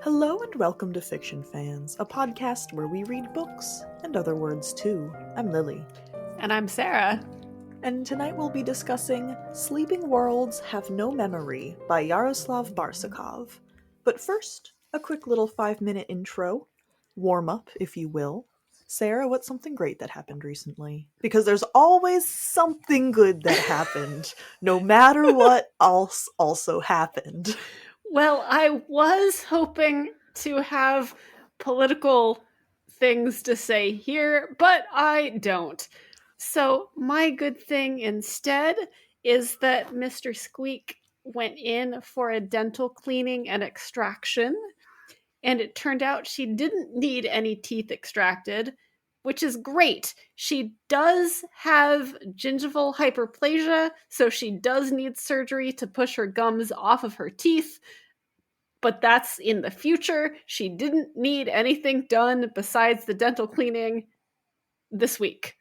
Hello and welcome to Fiction Fans, a podcast where we read books and other words too. I'm Lily. And I'm Sarah. And tonight we'll be discussing Sleeping Worlds Have No Memory by Yaroslav Barsukov. But first, a quick little 5-minute intro, warm-up if you will. Sarah, what's something great that happened recently? Because there's always something good that happened, no matter what else also happened. Well, I was hoping to have political things to say here, but I don't. So my good thing instead is that Mr. Squeak went in for a dental cleaning and extraction, and it turned out she didn't need any teeth extracted, which is great. She does have gingival hyperplasia, so she does need surgery to push her gums off of her teeth. But that's in the future. She didn't need anything done besides the dental cleaning this week.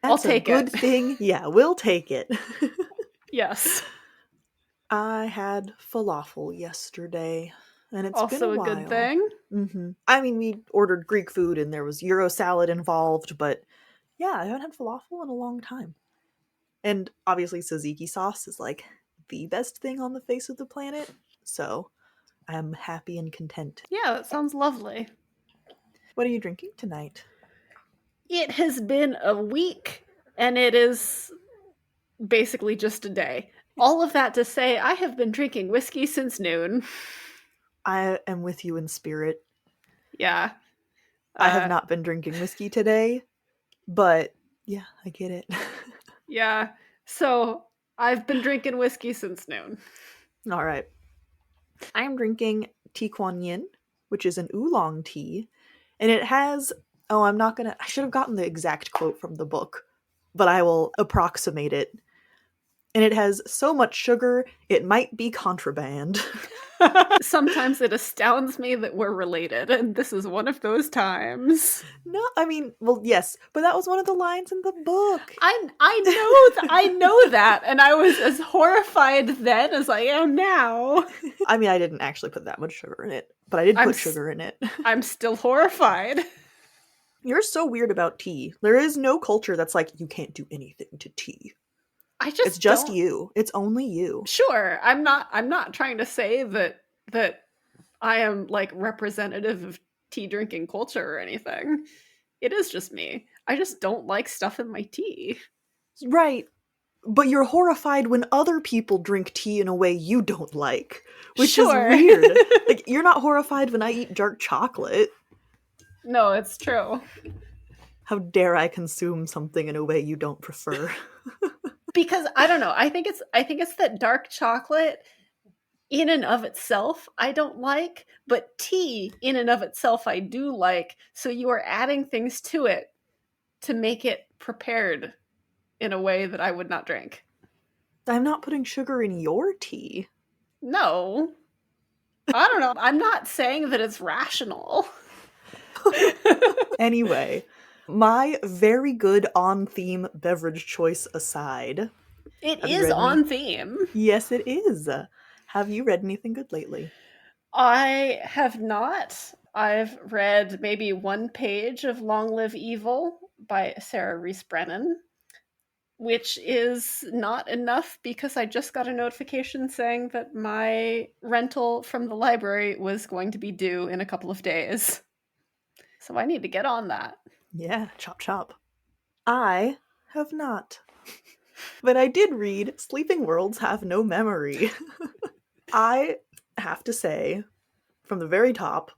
I'll take it. That's a good thing. Yeah, we'll take it. Yes. I had falafel yesterday, and it's also been a a while. good thing. Mm-hmm. I mean, we ordered Greek food, and there was Euro salad involved, but yeah, I haven't had falafel in a long time. And obviously, tzatziki sauce is like the best thing on the face of the planet, so I'm happy and content. Yeah, that sounds lovely. What are you drinking tonight? It has been a week, and it is basically just a day. All of that to say, I have been drinking whiskey since noon. I am with you in spirit. Yeah. I have not been drinking whiskey today, but yeah, I get it. Yeah. So I've been drinking whiskey since noon. All right. I'm drinking tea Kuan Yin, which is an oolong tea, and it has, I should have gotten the exact quote from the book, but I will approximate it. And it has so much sugar, it might be contraband. Sometimes it astounds me that we're related, and this is one of those times. No, I mean, well, yes, but that was one of the lines in the book. I know that, and I was as horrified then as I am now. I mean, I didn't actually put that much sugar in it, but I did put sugar in it. I'm still horrified. You're so weird about tea. There is no culture that's like, you can't do anything to tea. It's just you. It's only you. Sure. I'm not trying to say that I am like representative of tea drinking culture or anything. It is just me. I just don't like stuff in my tea. Right. But you're horrified when other people drink tea in a way you don't like, which is weird. Like, you're not horrified when I eat dark chocolate. No, it's true. How dare I consume something in a way you don't prefer? Because I don't know. I think it's that dark chocolate in and of itself I don't like, but tea in and of itself I do like. So you are adding things to it to make it prepared in a way that I would not drink. I'm not putting sugar in your tea. No. I don't know. I'm not saying that it's rational. Anyway, my very good on-theme beverage choice aside. It is on theme. Yes, it is. Have you read anything good lately? I have not. I've read maybe one page of Long Live Evil by Sarah Reese Brennan, which is not enough because I just got a notification saying that my rental from the library was going to be due in a couple of days. So I need to get on that. Yeah, chop chop. I have not. But I did read Sleeping Worlds Have No Memory. I have to say, from the very top,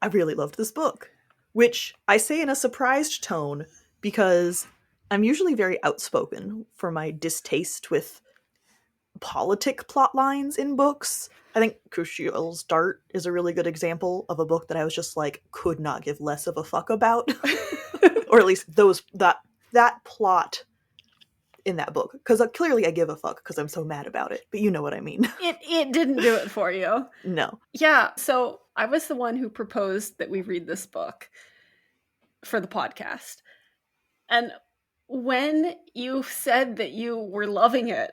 I really loved this book. Which I say in a surprised tone because I'm usually very outspoken for my distaste with politic plot lines in books. I think Kushiel's Dart is a really good example of a book that I was just like, could not give less of a fuck about. Or at least that plot in that book. Because clearly I give a fuck because I'm so mad about it. But you know what I mean. It didn't do it for you. No. Yeah, so I was the one who proposed that we read this book for the podcast. And when you said that you were loving it,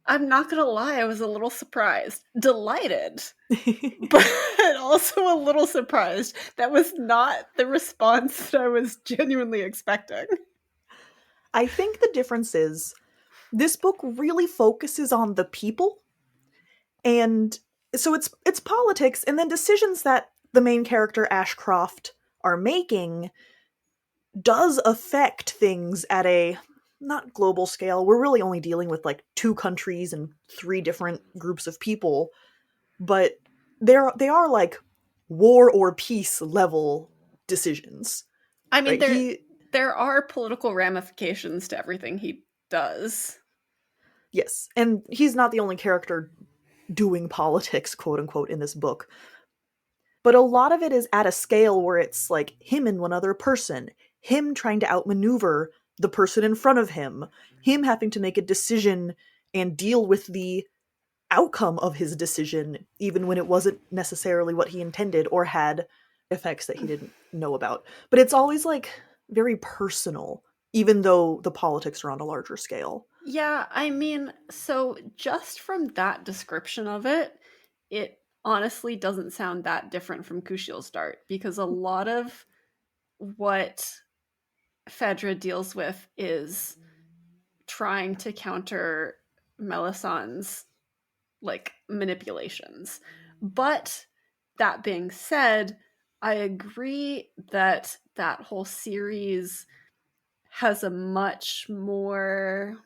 I'm not gonna lie, I was a little surprised. Delighted, but also a little surprised. That was not the response that I was genuinely expecting. I think the difference is this book really focuses on the people, and so it's politics, and then decisions that the main character Ashcroft are making does affect things at a not global scale. We're really only dealing with like 2 countries and 3 different groups of people, but they are like war or peace level decisions. I mean, Right? there are political ramifications to everything he does. Yes, and he's not the only character doing politics, quote unquote, in this book. But a lot of it is at a scale where it's like him and one other person, him trying to outmaneuver the person in front of him having to make a decision and deal with the outcome of his decision, even when it wasn't necessarily what he intended or had effects that he didn't know about. But it's always like very personal, even though the politics are on a larger scale. Yeah, I mean, so just from that description of it, it honestly doesn't sound that different from Kushiel's Dart, because a lot of what Phaedra deals with is trying to counter Melisandre's like manipulations. But that being said, I agree that that whole series has a much more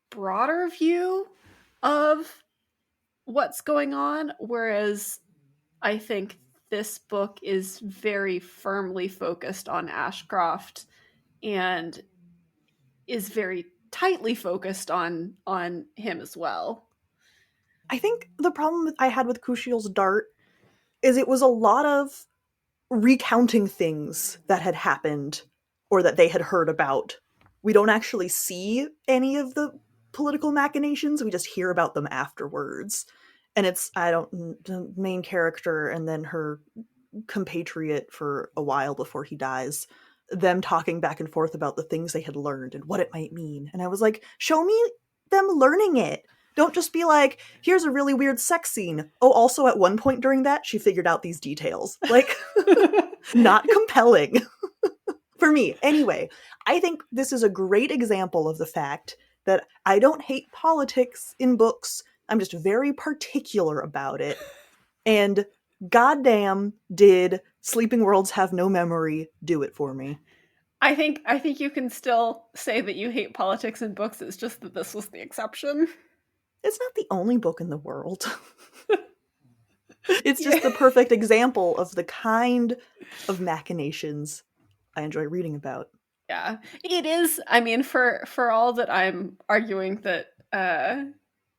broader view of what's going on, whereas I think this book is very firmly focused on Ashcroft and is very tightly focused on him as well. I think the problem I had with Kushiel's Dart is it was a lot of recounting things that had happened or that they had heard about. We don't actually see any of the political machinations, we just hear about them afterwards. And it's, the main character and then her compatriot for a while before he dies, them talking back and forth about the things they had learned and what it might mean. And I was like, show me them learning it. Don't just be like, here's a really weird sex scene. Oh, also at one point during that, she figured out these details. Like, not compelling. For me. Anyway, I think this is a great example of the fact that I don't hate politics in books. I'm just very particular about it. And goddamn did Sleeping Worlds Have No Memory do it for me. I think you can still say that you hate politics in books. It's just that this was the exception. It's not the only book in the world. It's just the perfect example of the kind of machinations I enjoy reading about. Yeah, it is. I mean, for all that I'm arguing that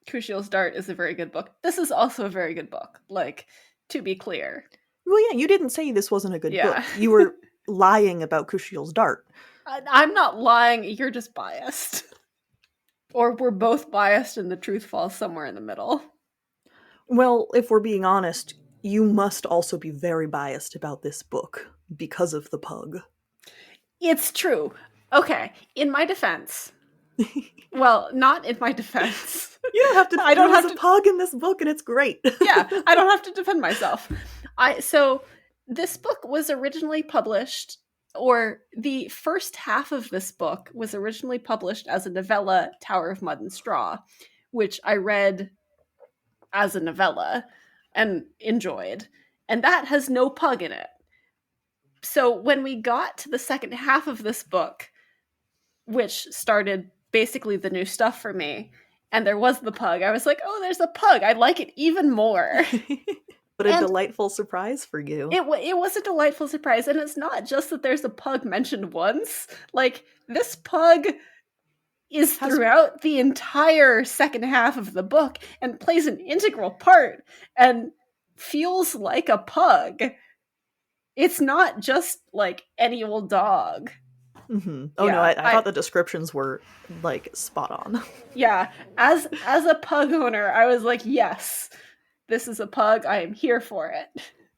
Kushiel's Dart is a very good book, this is also a very good book. Like, to be clear. Well, yeah, you didn't say this wasn't a good book. You were lying about Kushiel's Dart. I'm not lying. You're just biased. Or we're both biased and the truth falls somewhere in the middle. Well, if we're being honest, you must also be very biased about this book because of the pug. It's true. Okay, in my defense. Well, not in my defense. You don't have to. I don't have a pug in this book, and it's great. Yeah, I don't have to defend myself. So this book was originally published, or the first half of this book was originally published as a novella, Tower of Mud and Straw, which I read as a novella and enjoyed. And that has no pug in it. So when we got to the second half of this book, which started basically the new stuff for me, and there was the pug, I was like, oh, there's a pug. I like it even more. What a delightful surprise for you. It was a delightful surprise. And it's not just that there's a pug mentioned once. Like, this pug is throughout the entire second half of the book and plays an integral part and feels like a pug. It's not just like any old dog. Mm-hmm. Oh, yeah, no, I thought the descriptions were like spot on. Yeah, as a pug owner, I was like, yes, this is a pug. I am here for it.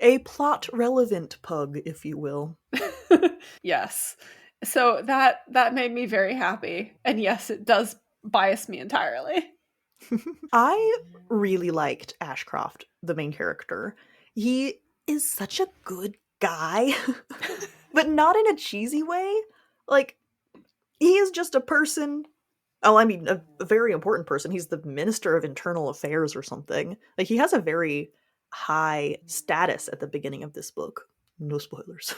A plot relevant pug, if you will. Yes. So that made me very happy. And yes, it does bias me entirely. I really liked Ashcroft, the main character. He is such a good guy, but not in a cheesy way. Like, he is just a person. Oh, I mean, a very important person. He's the Minister of Internal Affairs or something. Like, he has a very high status at the beginning of this book. No spoilers.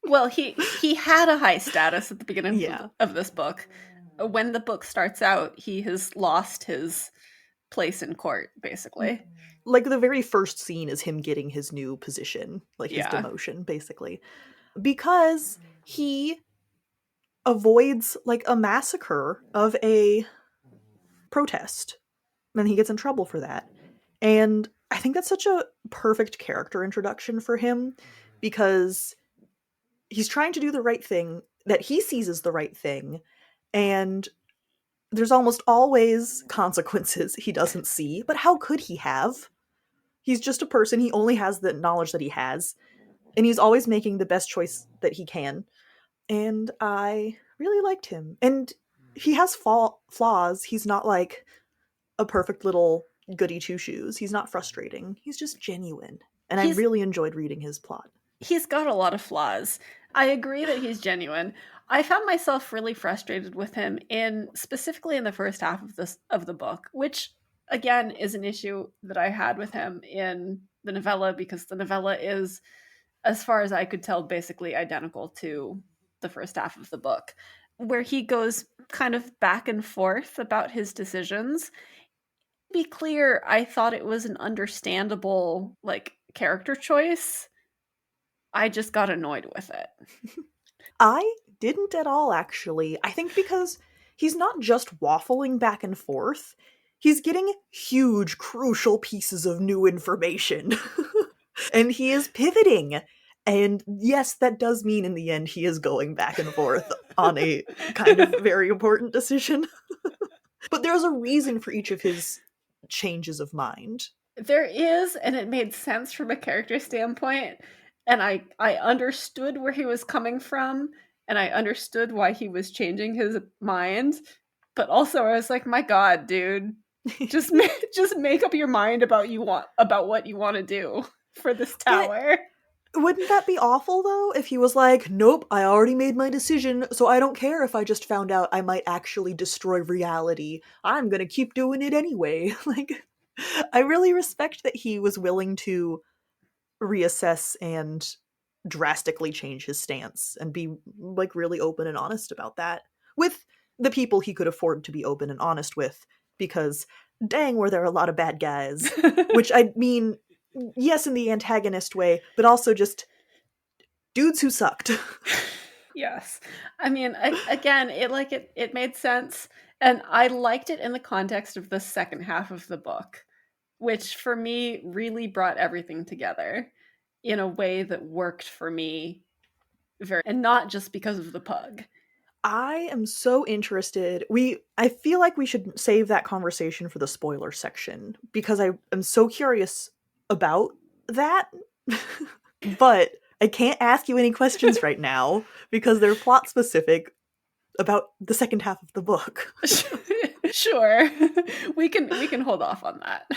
Well, he had a high status at the beginning Yeah. of this book. When the book starts out, he has lost his place in court, basically. Like, the very first scene is him getting his new position, like his Yeah. demotion, basically. Because he avoids, like, a massacre of a protest. And he gets in trouble for that. And I think that's such a perfect character introduction for him, because he's trying to do the right thing, that he sees as the right thing, and there's almost always consequences he doesn't see, but how could he have? He's just a person, he only has the knowledge that he has, and he's always making the best choice that he can. And I really liked him. And he has flaws. He's not like a perfect little goody two-shoes. He's not frustrating. He's just genuine. And I really enjoyed reading his plot. He's got a lot of flaws. I agree that he's genuine. I found myself really frustrated with him specifically in the first half of the book, which again is an issue that I had with him in the novella, because the novella is, as far as I could tell, basically identical to the first half of the book, where he goes kind of back and forth about his decisions. To be clear, I thought it was an understandable, like, character choice. I just got annoyed with it. I didn't at all, actually. I think because he's not just waffling back and forth, he's getting huge, crucial pieces of new information. And he is pivoting. And yes, that does mean in the end he is going back and forth on a kind of very important decision. But there's a reason for each of his changes of mind. There is, and it made sense from a character standpoint. And I understood where he was coming from, and I understood why he was changing his mind. But also, I was like, my God, dude, just make up your mind about what you want to do for this tower. But wouldn't that be awful, though, if he was like, nope, I already made my decision, so I don't care if I just found out I might actually destroy reality. I'm gonna keep doing it anyway. Like, I really respect that he was willing to reassess and drastically change his stance and be, like, really open and honest about that with the people he could afford to be open and honest with, because dang, were there a lot of bad guys. Which, I mean, yes, in the antagonist way, but also just dudes who sucked. Yes. I mean, again, it made sense, and I liked it in the context of the second half of the book, which for me really brought everything together in a way that worked for me and not just because of the pug. I am so interested. I feel like we should save that conversation for the spoiler section, because I am so curious about that. But I can't ask you any questions right now because they're plot specific about the second half of the book. Sure. We can hold off on that.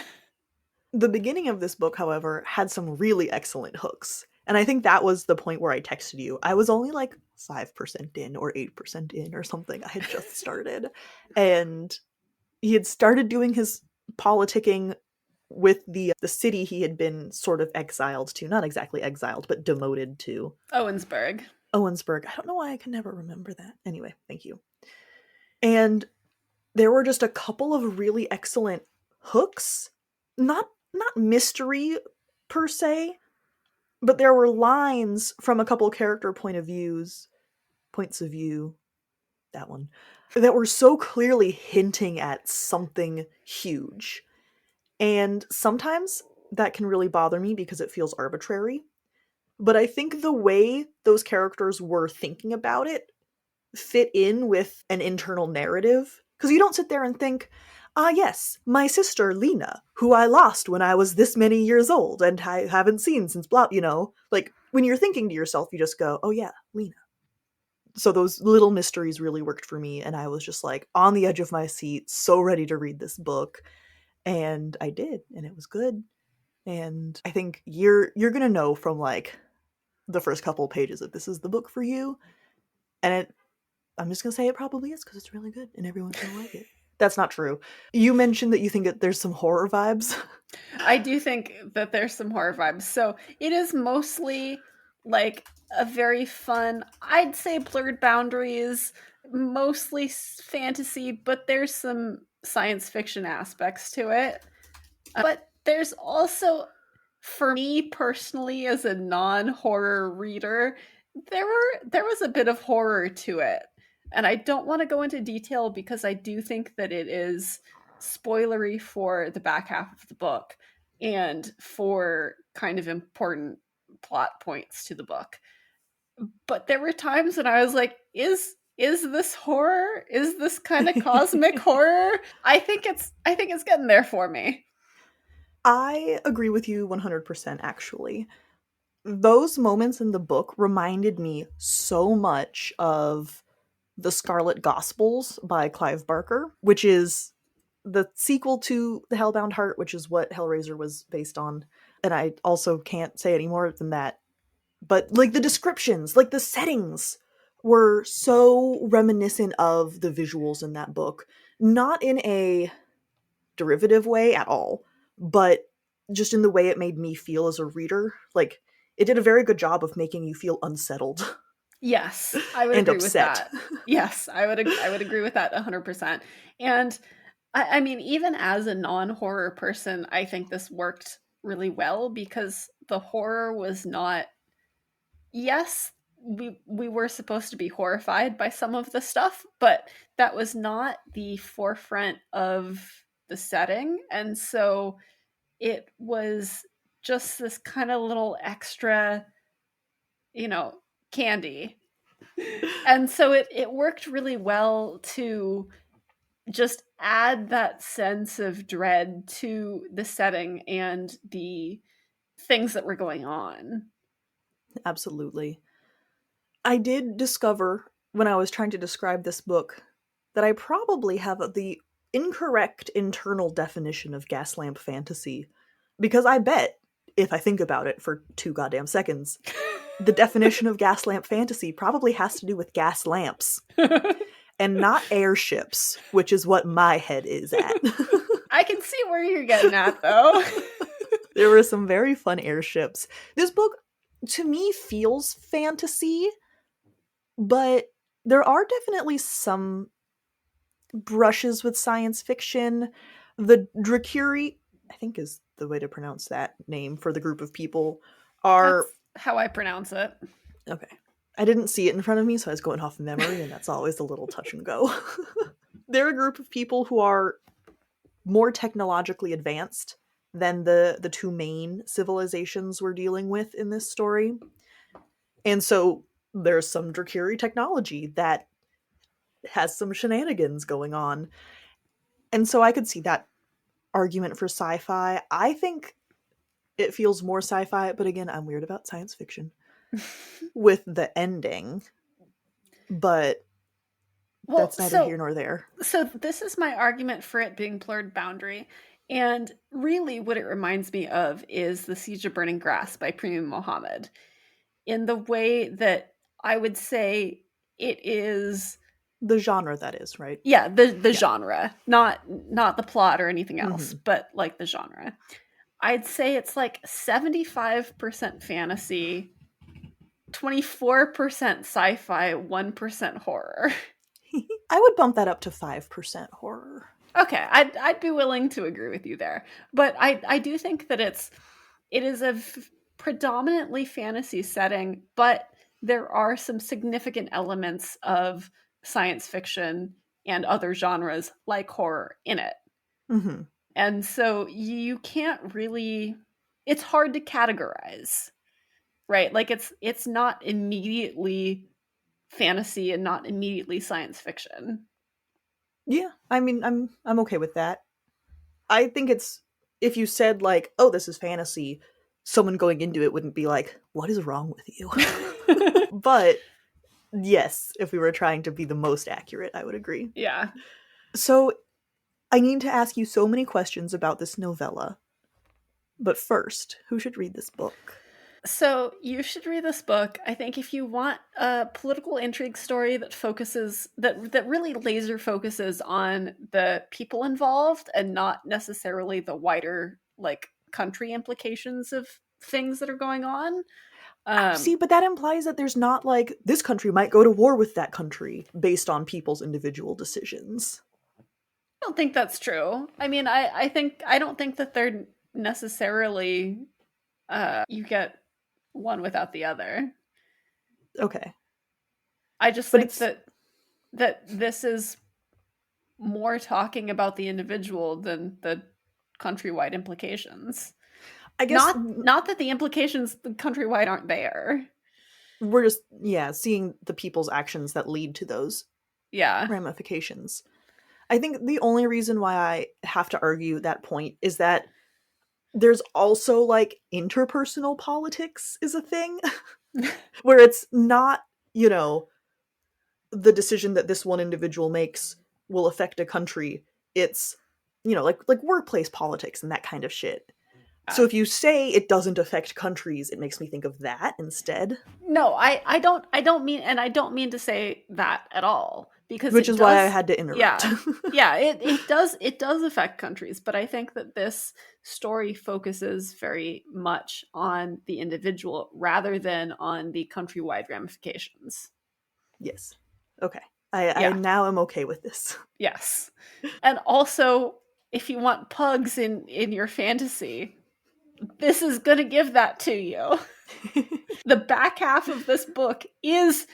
The beginning of this book, however, had some really excellent hooks. And I think that was the point where I texted you. I was only like 5% in or 8% in or something. I had just started. And he had started doing his politicking with the city he had been sort of exiled to. Not exactly exiled, but demoted to. Owensburg. I don't know why I can never remember that. Anyway, thank you. And there were just a couple of really excellent hooks. Not mystery per se, but there were lines from a couple character points of view, that one, that were so clearly hinting at something huge. And sometimes that can really bother me because it feels arbitrary. But I think the way those characters were thinking about it fit in with an internal narrative. Because you don't sit there and think, yes, my sister Lena, who I lost when I was this many years old and I haven't seen since blah, Like, when you're thinking to yourself, you just go, oh yeah, Lena. So those little mysteries really worked for me, and I was just like on the edge of my seat, so ready to read this book. And I did, and it was good. And I think you're gonna know from like the first couple pages if this is the book for you. And I'm just gonna say it probably is because it's really good and everyone's gonna like it. That's not true. You mentioned that you think that there's some horror vibes. I do think that there's some horror vibes. So it is mostly like a very fun, I'd say blurred boundaries, mostly fantasy, but there's some science fiction aspects to it. But there's also, for me personally, as a non-horror reader, there was a bit of horror to it. And I don't want to go into detail because I do think that it is spoilery for the back half of the book and for kind of important plot points to the book. But there were times when I was like, is this horror? Is this kind of cosmic horror? I think it's getting there for me. I agree with you 100% actually. Those moments in the book reminded me so much of The Scarlet Gospels by Clive Barker, which is the sequel to The Hellbound Heart, which is what Hellraiser was based on. And I also can't say any more than that. But like the descriptions, like the settings were so reminiscent of the visuals in that book. Not in a derivative way at all, but just in the way it made me feel as a reader. Like it did a very good job of making you feel unsettled. Yes, I would and agree upset. with that. Yes, I would agree with that 100%. And I mean, even as a non-horror person, I think this worked really well because the horror was not, yes, we were supposed to be horrified by some of the stuff, but that was not the forefront of the setting. And so it was just this kind of little extra, candy. And so it worked really well to just add that sense of dread to the setting and the things that were going on. Absolutely. I did discover when I was trying to describe this book that I probably have the incorrect internal definition of gaslamp fantasy. Because I bet, if I think about it for 2 goddamn seconds, the definition of gaslamp fantasy probably has to do with gas lamps and not airships, which is what my head is at. I can see where you're getting at, though. There were some very fun airships. This book, to me, feels fantasy, but there are definitely some brushes with science fiction. The Drakiri, I think is the way to pronounce that name for the group of people, are... That's how I pronounce it. Okay. I didn't see it in front of me, so I was going off memory, and that's always a little touch and go. They're a group of people who are more technologically advanced than the two main civilizations we're dealing with in this story. And so there's some Drakiri technology that has some shenanigans going on. And so I could see that argument for sci-fi. I think it feels more sci-fi, but again, I'm weird about science fiction with the ending. But that's neither here nor there. So this is my argument for it being blurred boundary. And really what it reminds me of is The Siege of Burning Grass by Prima Mohammed. In the way that I would say it is... The genre, that is, right? Yeah, the genre. Not the plot or anything else, but like the genre. I'd say it's like 75% fantasy, 24% sci-fi, 1% horror. I would bump that up to 5% horror. Okay, I'd be willing to agree with you there. But I do think that it is a predominantly fantasy setting, but there are some significant elements of science fiction and other genres like horror in it. Mm-hmm. And so you can't really... It's hard to categorize, right? Like it's not immediately fantasy and not immediately science fiction. Yeah, I mean, I'm okay with that. I think it's, if you said like, oh, this is fantasy, someone going into it wouldn't be like, what is wrong with you? But Yes, if we were trying to be the most accurate, I would agree. Yeah. So, I need to ask you so many questions about this novella. But first, who should read this book? So you should read this book. I think if you want a political intrigue story that focuses that really laser focuses on the people involved and not necessarily the wider like country implications of things that are going on. See, but that implies that there's not like this country might go to war with that country based on people's individual decisions. I don't think that's true. I mean, I don't think that they're necessarily you get one without the other. Okay. I just But think it's that this is more talking about the individual than the countrywide implications. I guess Not that the implications countrywide aren't there. we're just seeing the people's actions that lead to those Yeah. ramifications. I think the only reason why I have to argue that point is that there's also like interpersonal politics is a thing where it's not, the decision that this one individual makes will affect a country. It's, like workplace politics and that kind of shit. So if you say it doesn't affect countries, it makes me think of that instead. No, I don't mean to say that at all, because Which is why I had to interrupt. Yeah, it does affect countries, but I think that this story focuses very much on the individual rather than on the countrywide ramifications. Yes. Okay. I now am okay with this. Yes. And also, if you want pugs in your fantasy, this is going to give that to you. The back half of this book is,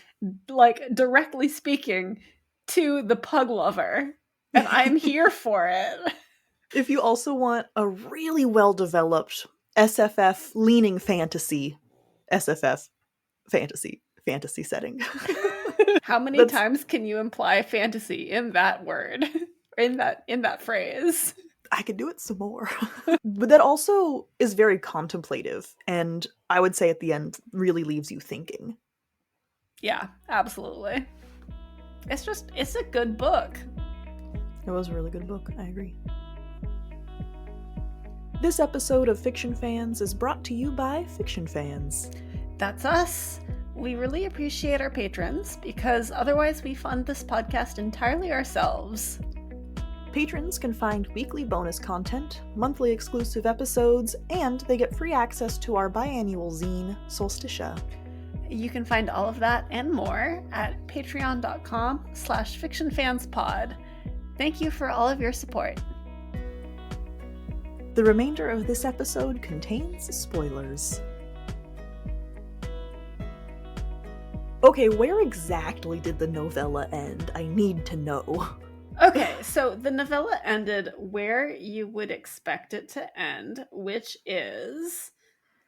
like, directly speaking to the pug lover, and I'm here for it. If you also want a really well-developed SFF leaning fantasy, SFF fantasy setting. How many times can you imply fantasy in that word? In that phrase? I could do it some more. But that also is very contemplative, and I would say at the end really leaves you thinking. Yeah, absolutely. It's a good book. It was a really good book, I agree. This episode of Fiction Fans is brought to you by Fiction Fans. That's us. We really appreciate our patrons, because otherwise we fund this podcast entirely ourselves. Patrons can find weekly bonus content, monthly exclusive episodes, and they get free access to our biannual zine, Solsticia. You can find all of that and more at patreon.com/fictionfanspod. Thank you for all of your support. The remainder of this episode contains spoilers. Okay, where exactly did the novella end? I need to know. Okay, so the novella ended where you would expect it to end, which is...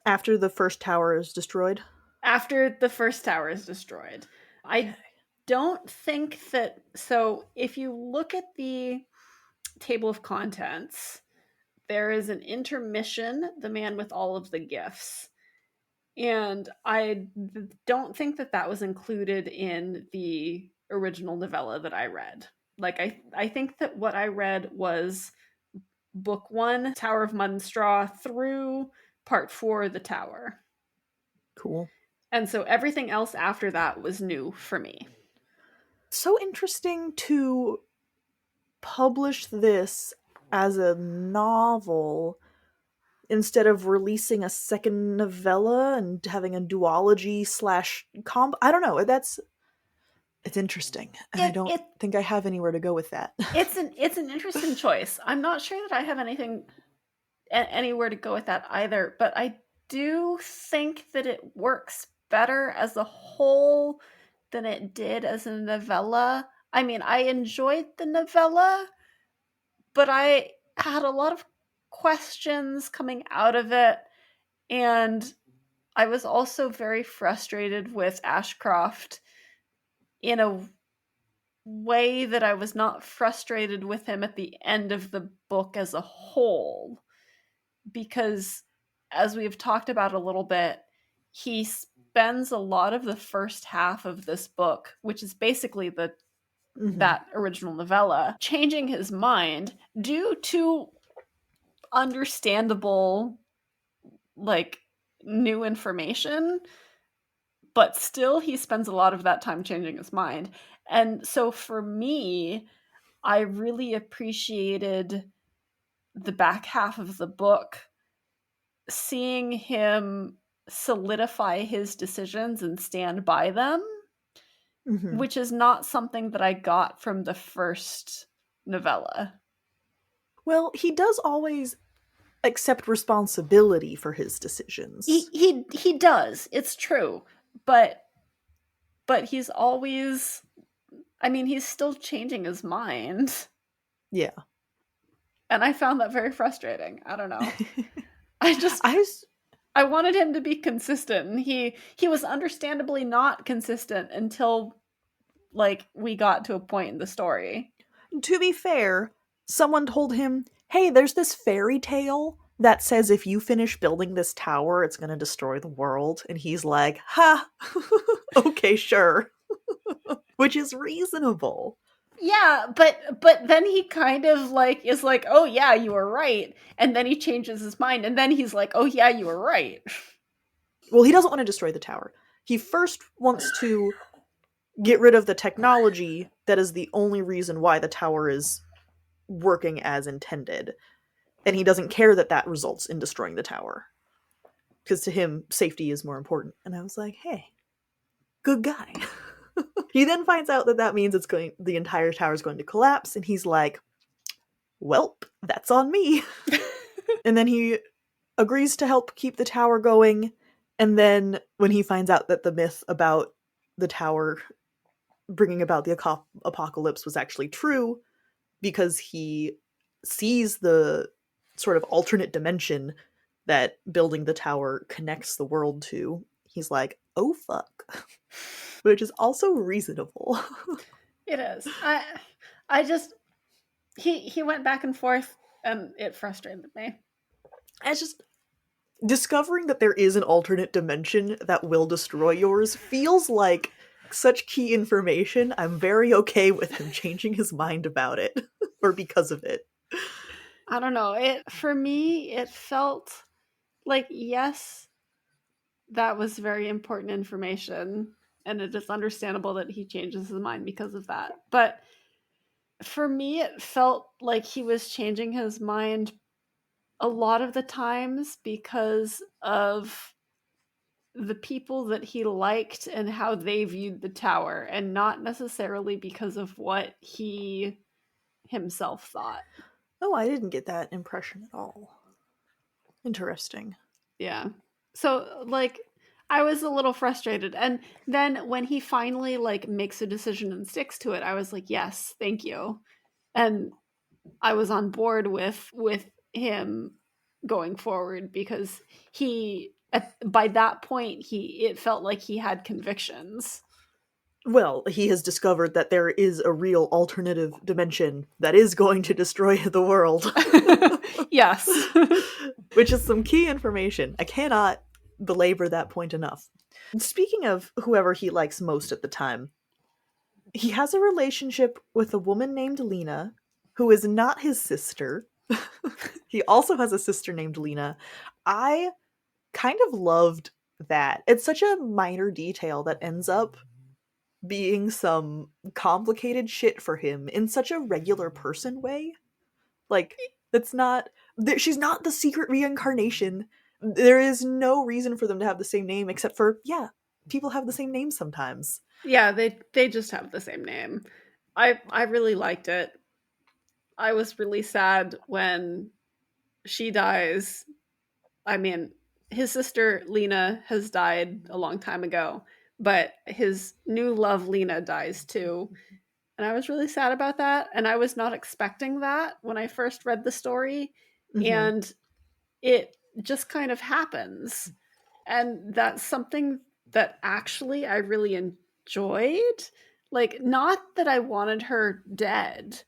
After the first tower is destroyed? After the first tower is destroyed. I don't think that... So, if you look at the table of contents, there is an intermission, the man with all of the gifts. And I don't think that was included in the original novella that I read. Like, I think that what I read was book 1, Tower of Mud and Straw, through part 4, The Tower. Cool. And so everything else after that was new for me. So interesting to publish this as a novel instead of releasing a second novella and having a duology / I don't know. It's interesting, and I don't think I have anywhere to go with that. It's an interesting choice. I'm not sure that I have anywhere to go with that either, but I do think that it works better as a whole than it did as a novella. I mean, I enjoyed the novella, but I had a lot of questions coming out of it, and I was also very frustrated with Ashcroft in a way that I was not frustrated with him at the end of the book as a whole, because as we've talked about a little bit, he spends a lot of the first half of this book, which is basically that original novella, changing his mind due to understandable, like, new information, but still he spends a lot of that time changing his mind. And so for me, I really appreciated the back half of the book, seeing him solidify his decisions and stand by them, which is not something that I got from the first novella. Well, he does always accept responsibility for his decisions. He does. It's true. But he's always, I mean, he's still changing his mind. Yeah. And I found that very frustrating. I don't know. I wanted him to be consistent, and he was understandably not consistent until, like, we got to a point in the story. To be fair, someone told him, hey, there's this fairy tale that says if you finish building this tower, it's going to destroy the world. And he's like, ha, okay, sure. Which is reasonable. Yeah, but then he kind of, like, is like, oh yeah, you were right. And then he changes his mind, and then he's like, oh yeah, you were right. Well, he doesn't want to destroy the tower. He first wants to get rid of the technology that is the only reason why the tower is working as intended. And he doesn't care that that results in destroying the tower. Because to him, safety is more important. And I was like, hey, good guy. He then finds out that that means the entire tower is going to collapse, and he's like, welp, that's on me. And then he agrees to help keep the tower going, and then when he finds out that the myth about the tower bringing about the apocalypse was actually true, because he sees the sort of alternate dimension that building the tower connects the world to, he's like, oh fuck. Which is also reasonable. It is. I just, he went back and forth, and it frustrated me. It's just discovering that there is an alternate dimension that will destroy yours feels like such key information. I'm very okay with him changing his mind about it, or because of it. I don't know. For me, it felt like, yes, that was very important information, and it is understandable that he changes his mind because of that. But for me, it felt like he was changing his mind a lot of the times because of the people that he liked and how they viewed the tower, and not necessarily because of what he himself thought. Oh, I didn't get that impression at all. Interesting. Yeah. So, like, I was a little frustrated. And then when he finally, like, makes a decision and sticks to it, I was like, yes, thank you. And I was on board with him going forward, because by that point, it felt like he had convictions. Well, he has discovered that there is a real alternative dimension that is going to destroy the world. Yes. Which is some key information. I cannot belabor that point enough. Speaking of whoever he likes most at the time, he has a relationship with a woman named Lena, who is not his sister. He also has a sister named Lena. I kind of loved that. It's such a minor detail that ends up being some complicated shit for him in such a regular person way. Like, it's not, she's not the secret reincarnation. There is no reason for them to have the same name, except for, yeah, people have the same name sometimes. Yeah, they just have the same name. I really liked it. I was really sad when she dies. I mean, his sister Lena has died a long time ago, but his new love Lena dies too. And I was really sad about that, and I was not expecting that when I first read the story. Mm-hmm. And it just kind of happens. And that's something that actually I really enjoyed. Like, not that I wanted her dead.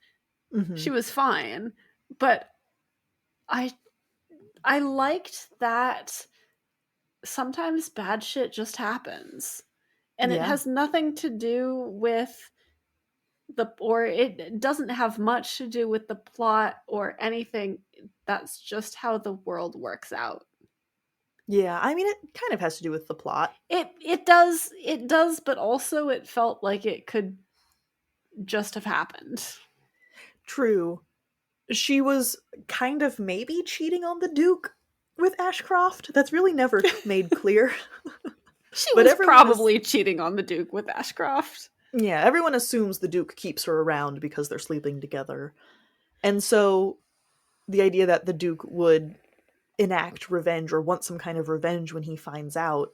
Mm-hmm. She was fine, but I liked that sometimes bad shit just happens. And it Yeah. has nothing to do with or it doesn't have much to do with the plot or anything. That's just how the world works out. Yeah, I mean, it kind of has to do with the plot. It does, but also it felt like it could just have happened. True. She was kind of maybe cheating on the Duke with Ashcroft. That's really never made clear. She But was everyone is, probably cheating on the Duke with Ashcroft. yeah, everyone assumes the Duke keeps her around because they're sleeping together. And so the idea that the Duke would enact revenge or want some kind of revenge when he finds out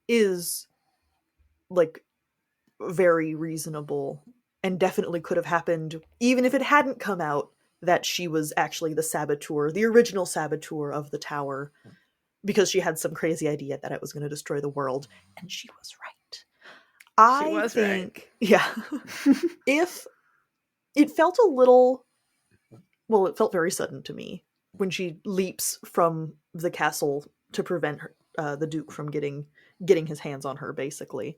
is like very reasonable and definitely could have happened even if it hadn't come out that she was actually the saboteur, the original saboteur of the tower, because she had some crazy idea that it was going to destroy the world, and she was right. She I was think, yeah, if it felt a little, well, it felt very sudden to me when she leaps from the castle to prevent her, the Duke from getting his hands on her, basically.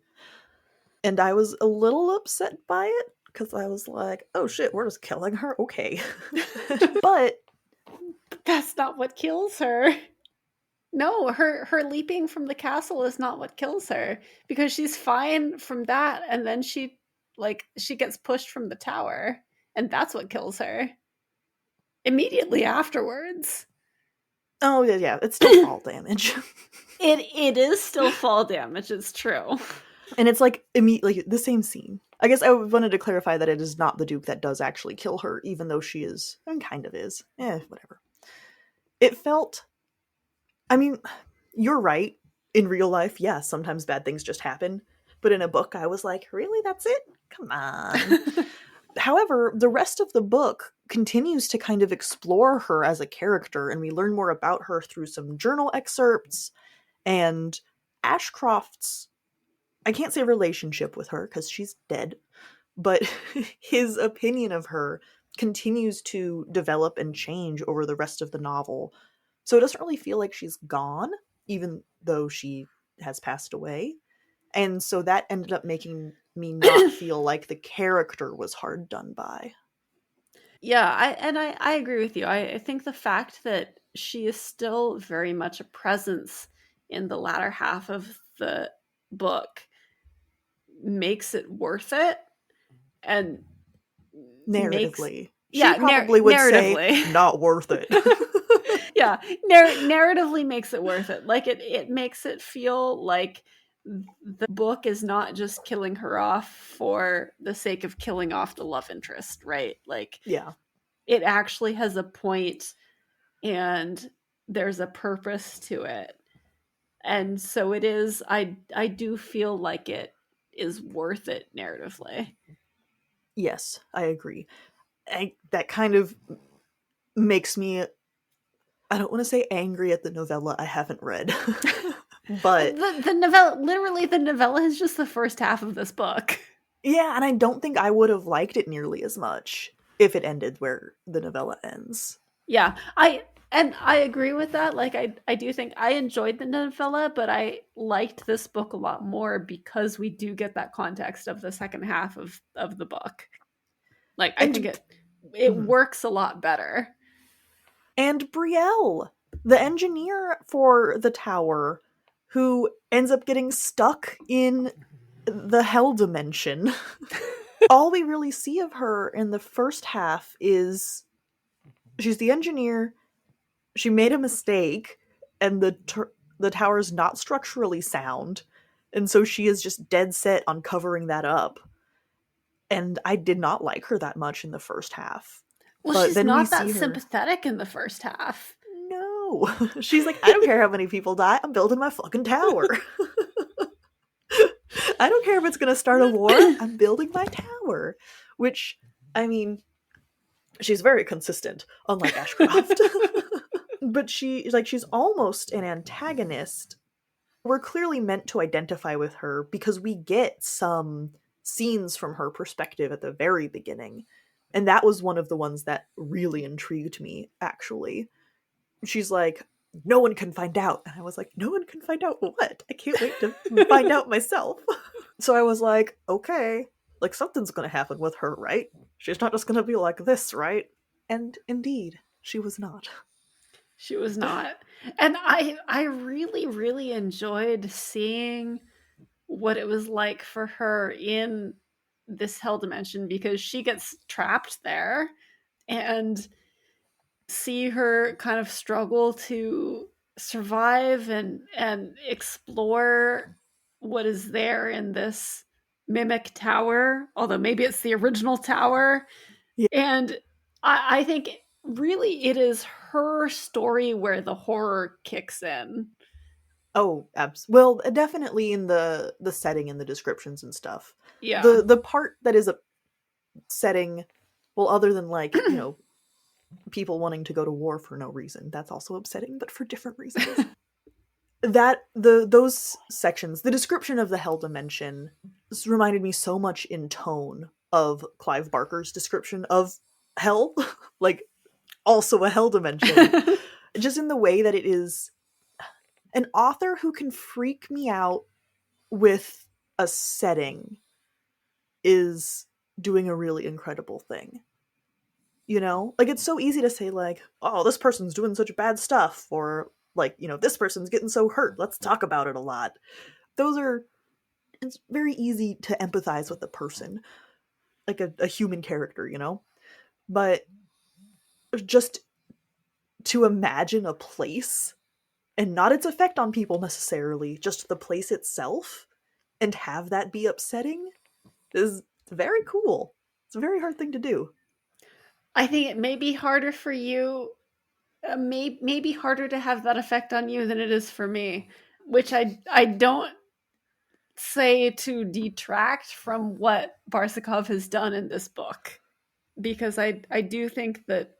And I was a little upset by it because I was like, "Oh shit, we're just killing her, okay." But That's not what kills her. No, her leaping from the castle is not what kills her, because she's fine from that, and then she gets pushed from the tower, and that's what kills her immediately afterwards. oh yeah, it's still fall damage. It is still fall damage, it's true. And it's like immediately the same scene. I guess I wanted to clarify that it is not the Duke that does actually kill her, even though she is, and kind of is. Whatever. It felt, I mean, you're right. In real life, yeah, sometimes bad things just happen. But in a book, I was like, really? That's it? Come on. However, the rest of the book continues to kind of explore her as a character, and we learn more about her through some journal excerpts and Ashcroft's, I can't say relationship with her because she's dead, but his opinion of her continues to develop and change over the rest of the novel. So it doesn't really feel like she's gone, even though she has passed away. And so that ended up making me not feel like the character was hard done by. Yeah, I agree with you. I think the fact that she is still very much a presence in the latter half of the book makes it worth it, and makes Narratively. She yeah probably would narratively say, not worth it. yeah, narratively makes it worth it. Like it makes it feel like the book is not just killing her off for the sake of killing off the love interest, right? Like Yeah. it actually has a point and there's a purpose to it. And so it is, I do feel like it is worth it narratively. Yes, I agree. That kind of makes me, I don't want to say angry at the novella I haven't read. But The novella, literally the novella is just the first half of this book. yeah, and I don't think I would have liked it nearly as much if it ended where the novella ends. Yeah, I agree with that. Like I do think I enjoyed the novella, but I liked this book a lot more because we do get that context of the second half of the book. Like I think And it works a lot better. and Brielle, the engineer for the tower, who ends up getting stuck in the hell dimension. All we really see of her in the first half is she's the engineer. She made a mistake, and the tower is not structurally sound, and so she is just dead set on covering that up. And I did not like her that much in the first half. Well, But she's then we not that see her. sympathetic in the first half. No, she's like, I don't care how many people die. I'm building my fucking tower. I don't care if it's gonna start a war. I'm building my tower. Which, I mean, she's very consistent, unlike Ashcroft. But she's almost an antagonist. We're clearly meant to identify with her because we get some scenes from her perspective at the very beginning. And that was one of the ones that really intrigued me, actually. She's like, no one can find out. And I was like, no one can find out what? I can't wait to find out myself. So I was like, okay, like something's gonna happen with her, right? She's not just gonna be like this, right? And indeed, she was not. She was not. And I really, really enjoyed seeing what it was like for her in this hell dimension, because she gets trapped there, and see her kind of struggle to survive and explore what is there in this mimic tower, although maybe it's the original tower. Yeah. And I think really it is her story where the horror kicks in. Oh, well, definitely in the setting and the descriptions and stuff. Yeah. The part that is a setting, well, other than like, people wanting to go to war for no reason, that's also upsetting, but for different reasons. Those sections, the description of the hell dimension reminded me so much in tone of Clive Barker's description of hell, like also a hell dimension, just in the way that it is an author who can freak me out with a setting is doing a really incredible thing. Like it's so easy to say like, oh, this person's doing such bad stuff, or like, this person's getting so hurt, let's talk about it a lot. It's very easy to empathize with a person, like a human character, but just to imagine a place and not its effect on people necessarily, just the place itself, and have that be upsetting is very cool. It's a very hard thing to do. I think it may be harder for you, maybe harder to have that effect on you than it is for me, which I don't say to detract from what Barsukov has done in this book, because I do think that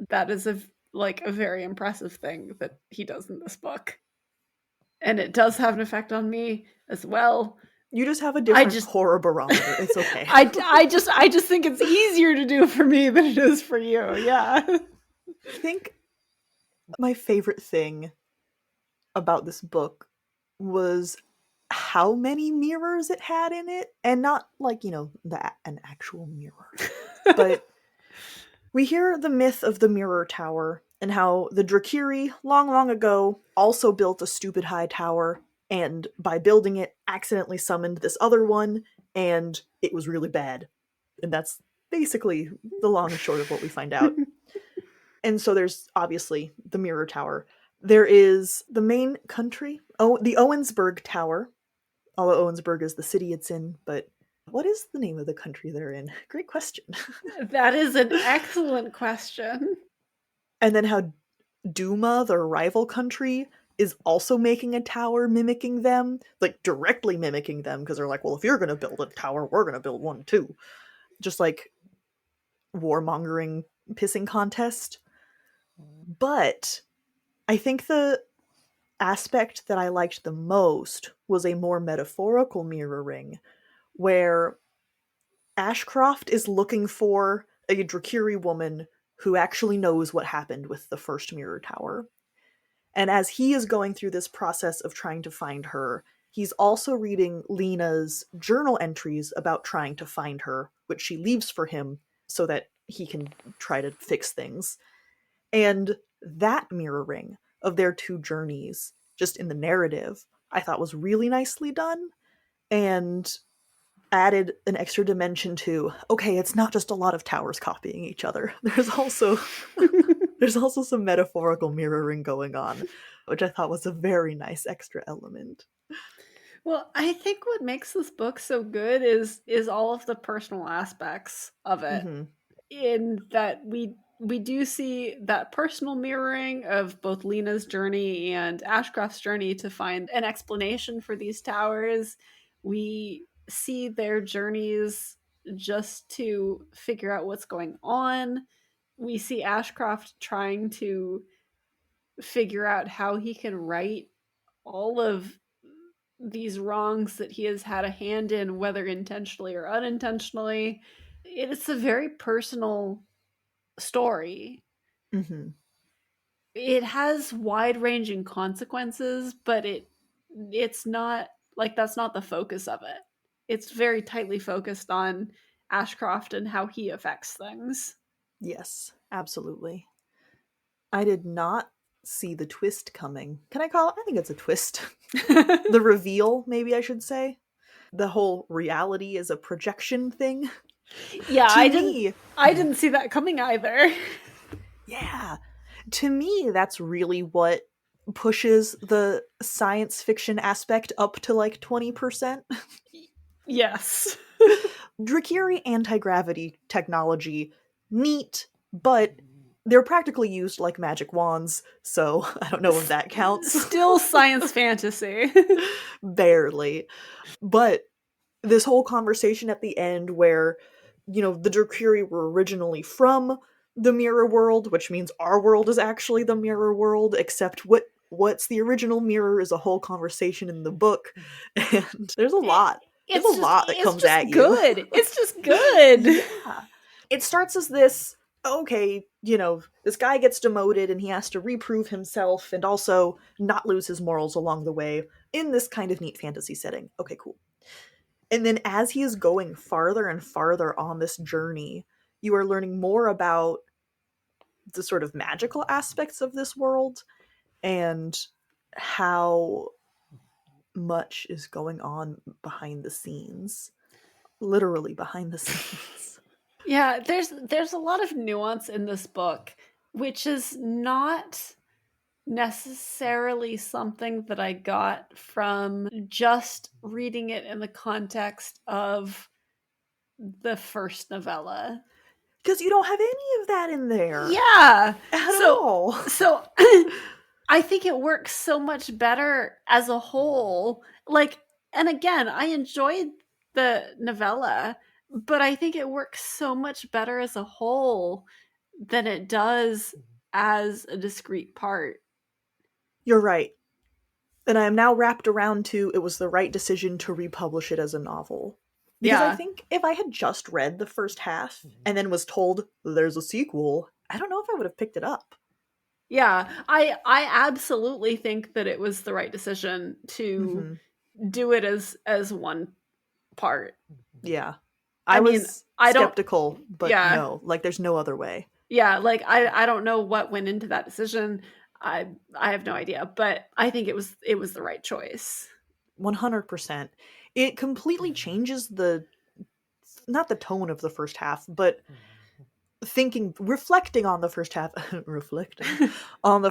that is a very impressive thing that he does in this book, and it does have an effect on me as well. You just have a different horror barometer. It's okay. I just think it's easier to do for me than it is for you. Yeah. I think my favorite thing about this book was how many mirrors it had in it, and not like, an actual mirror. But we hear the myth of the mirror tower and how the Drakiri long, long ago also built a stupid high tower, and by building it accidentally summoned this other one, and it was really bad. And that's basically the long and short of what we find out. And so there's obviously the mirror tower. There is the main country, the Owensburg Tower, although Owensburg is the city it's in, but what is the name of the country they're in? Great question. That is an excellent question. And then how Duma, their rival country, is also making a tower mimicking them, like directly mimicking them, because they're like, well, if you're going to build a tower, we're going to build one too. Just like warmongering pissing contest. But I think the aspect that I liked the most was a more metaphorical mirroring, where Ashcroft is looking for a Drakiri woman who actually knows what happened with the first mirror tower. And as he is going through this process of trying to find her, he's also reading Lena's journal entries about trying to find her, which she leaves for him so that he can try to fix things. And that mirroring of their two journeys, just in the narrative, I thought was really nicely done, and added an extra dimension to, okay, it's not just a lot of towers copying each other. There's also some metaphorical mirroring going on, which I thought was a very nice extra element. Well, I think what makes this book so good is all of the personal aspects of it. Mm-hmm. In that we do see that personal mirroring of both Lena's journey and Ashcroft's journey to find an explanation for these towers. We see their journeys just to figure out what's going on. We see Ashcroft trying to figure out how he can right all of these wrongs that he has had a hand in, whether intentionally or unintentionally. It's a very personal story. Mm-hmm. it has wide-ranging consequences, but it's not like that's not the focus of it. It's very tightly focused on Ashcroft and how he affects things. Yes, absolutely. I did not see the twist coming. Can I call it? I think it's a twist. The reveal, maybe I should say. The whole reality is a projection thing. Yeah, To me, I didn't see that coming either. yeah. To me, that's really what pushes the science fiction aspect up to like 20%. Yes. Drakiri anti-gravity technology, neat, but they're practically used like magic wands, so I don't know if that counts. Still science fantasy. Barely. But this whole conversation at the end where, you know, the Drakiri were originally from the mirror world, which means our world is actually the mirror world, except what's the original mirror is a whole conversation in the book, and there's a lot. There's a lot that comes at you. Good. It's just good. Yeah. It starts as this, okay, you know, this guy gets demoted and he has to reprove himself and also not lose his morals along the way in this kind of neat fantasy setting. Okay, cool. And then as he is going farther and farther on this journey, you are learning more about the sort of magical aspects of this world and how much is going on behind the scenes. Literally behind the scenes. Yeah, there's a lot of nuance in this book, which is not necessarily something that I got from just reading it in the context of the first novella. Because you don't have any of that in there. Yeah. At all. So I think it works so much better as a whole. Like, and again, I enjoyed the novella, but I think it works so much better as a whole than it does as a discrete part. You're right. And I am now wrapped around to it was the right decision to republish it as a novel. Because I think if I had just read the first half and then was told there's a sequel, I don't know if I would have picked it up. Yeah, I absolutely think that it was the right decision to do it as one part. Yeah. I was skeptical, but no, like there's no other way. Yeah, like I don't know what went into that decision. I have no idea, but I think it was the right choice. 100%. It completely changes not the tone of the first half, but reflecting on the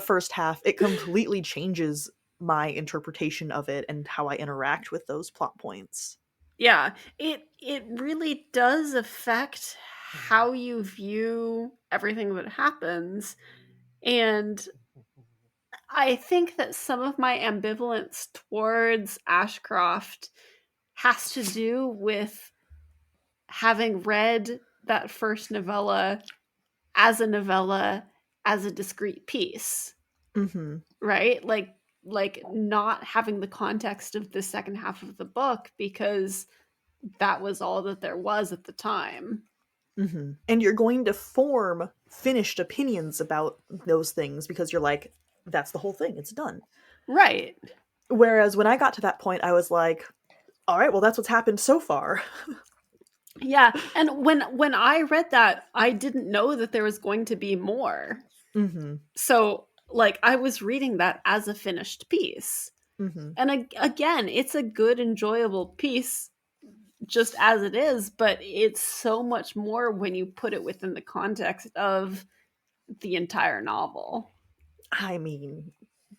first half, it completely changes my interpretation of it and how I interact with those plot points. Yeah, it really does affect how you view everything that happens. And I think that some of my ambivalence towards Ashcroft has to do with having read that first novella as a discrete piece. Mm-hmm. Right? Like not having the context of the second half of the book because that was all that there was at the time. Mm-hmm. And you're going to form finished opinions about those things because you're like, that's the whole thing. It's done. Right. Whereas when I got to that point, I was like, all right, well, that's what's happened so far. Yeah. And when I read that, I didn't know that there was going to be more. Mm-hmm. So, like, I was reading that as a finished piece. Mm-hmm. And again, it's a good, enjoyable piece just as it is, but it's so much more when you put it within the context of the entire novel. I mean,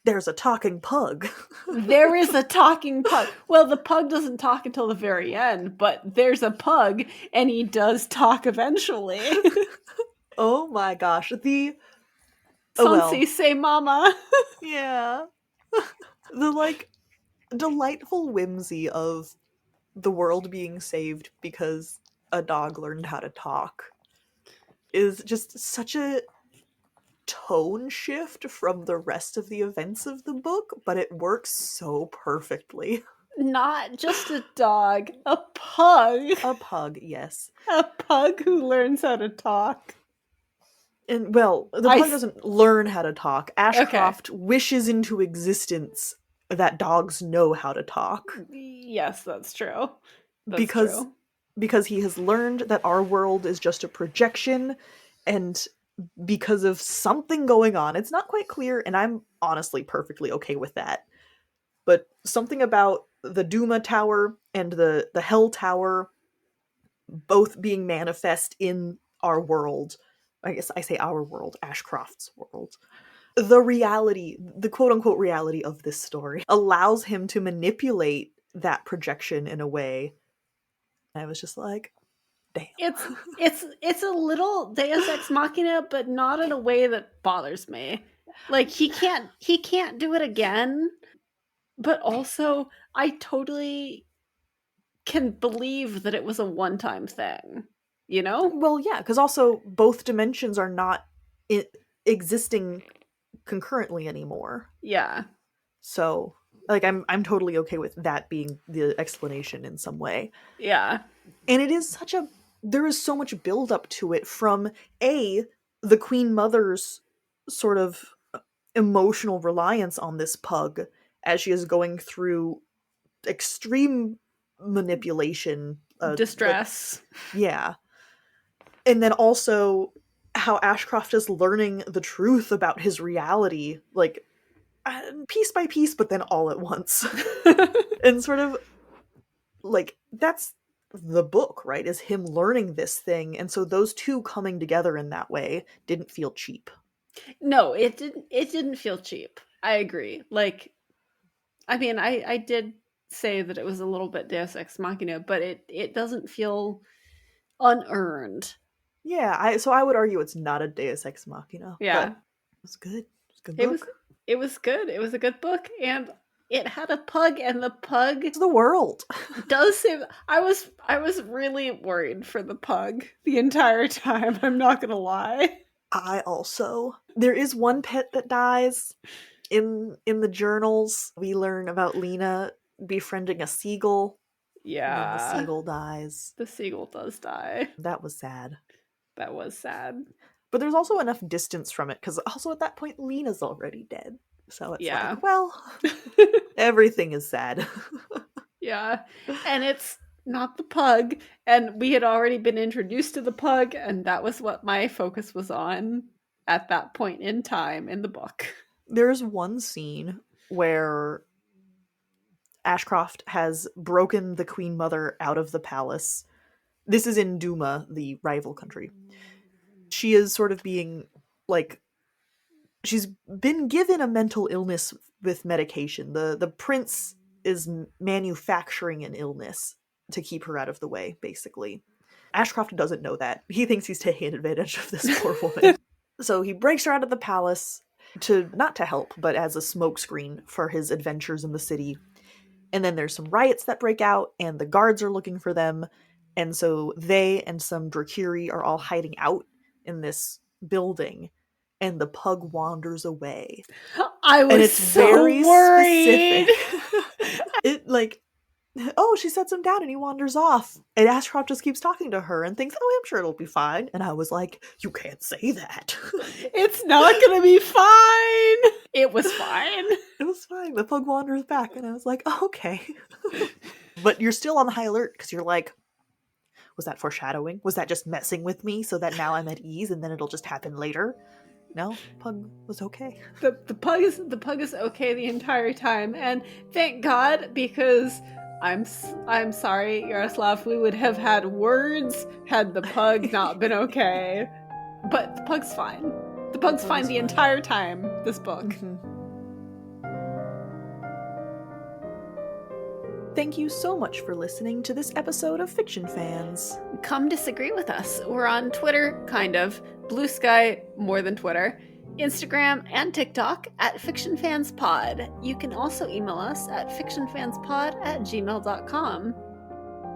there's a talking pug. There is a talking pug. Well, the pug doesn't talk until the very end, but there's a pug, and he does talk eventually. Oh my gosh. Sonsi say mama. Yeah. The, like, delightful whimsy of the world being saved because a dog learned how to talk is just such a tone shift from the rest of the events of the book, but it works so perfectly. Not just a dog, a pug. A pug, yes. A pug who learns how to talk. And, well, the pug doesn't learn how to talk. Ashcroft wishes into existence that dogs know how to talk. Yes, that's true. Because he has learned that our world is just a projection, and because of something going on, it's not quite clear, and I'm honestly perfectly okay with that. But something about the Duma Tower and the Hell Tower both being manifest in our world. I guess I say our world, Ashcroft's world. The reality, the quote-unquote reality of this story allows him to manipulate that projection in a way. I was just like, damn. It's a little Deus Ex Machina, but not in a way that bothers me. Like, he can't do it again, but also I totally can believe that it was a one-time thing, you know? Well, yeah, because also both dimensions are not existing concurrently anymore. Yeah. So, like, I'm totally okay with that being the explanation in some way. Yeah. And it is there is so much build up to it, from the Queen Mother's sort of emotional reliance on this pug as she is going through extreme manipulation, distress. Yeah. And then also how Ashcroft is learning the truth about his reality, like, piece by piece, but then all at once. And sort of, like, that's the book, right? Is him learning this thing. And so those two coming together in that way didn't feel cheap. No, it didn't feel cheap. I agree. Like, I mean, I did say that it was a little bit Deus Ex Machina, but it doesn't feel unearned. Yeah, so I would argue it's not a Deus Ex Machina. Yeah. But it was good. It was a good book. It was good. It was a good book, and it had a pug, and the pug It's the world. does save. I was really worried for the pug the entire time. I'm not gonna lie. I also. There is one pet that dies. In the journals, we learn about Lena befriending a seagull. Yeah. And then the seagull dies. The seagull does die. That was sad. That was sad. But there's also enough distance from it, because also at that point, Lena's already dead. So it's like, well, everything is sad. Yeah. And it's not the pug. And we had already been introduced to the pug, and that was what my focus was on at that point in time in the book. There's one scene where Ashcroft has broken the Queen Mother out of the palace. This is in Duma, the rival country. She is sort of being, like, she's been given a mental illness with medication. The prince is manufacturing an illness to keep her out of the way, basically. Ashcroft doesn't know that. He thinks he's taking advantage of this poor woman. So he breaks her out of the palace, not to help, but as a smokescreen for his adventures in the city. And then there's some riots that break out, and the guards are looking for them. And so they and some Drakiri are all hiding out in this building, and the pug wanders away. I was and it's so very worried. Specific. It, like, oh, she sets him down and he wanders off. And Ashcroft just keeps talking to her and thinks, oh, I'm sure it'll be fine. And I was like, you can't say that. It's not gonna be fine. It was fine. It was fine. The pug wanders back, and I was like, oh, okay. But you're still on high alert, because you're like, was that foreshadowing? Was that just messing with me so that now I'm at ease and then it'll just happen later? No, pug was okay. The pug is okay the entire time, and thank God, because I'm sorry, Yaroslav, we would have had words had the pug not been okay. But the pug's fine. The pug's fine the entire time, this book. Mm-hmm. Thank you so much for listening to this episode of Fiction Fans. Come disagree with us. We're on Twitter, kind of. Blue Sky, more than Twitter. Instagram and TikTok at FictionFansPod. You can also email us at fictionfanspod@gmail.com.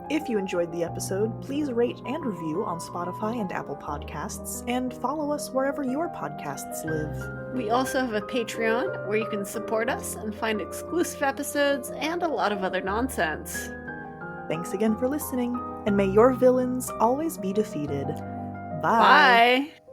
If you enjoyed the episode, please rate and review on Spotify and Apple Podcasts, and follow us wherever your podcasts live. We also have a Patreon where you can support us and find exclusive episodes and a lot of other nonsense. Thanks again for listening, and may your villains always be defeated. Bye! Bye!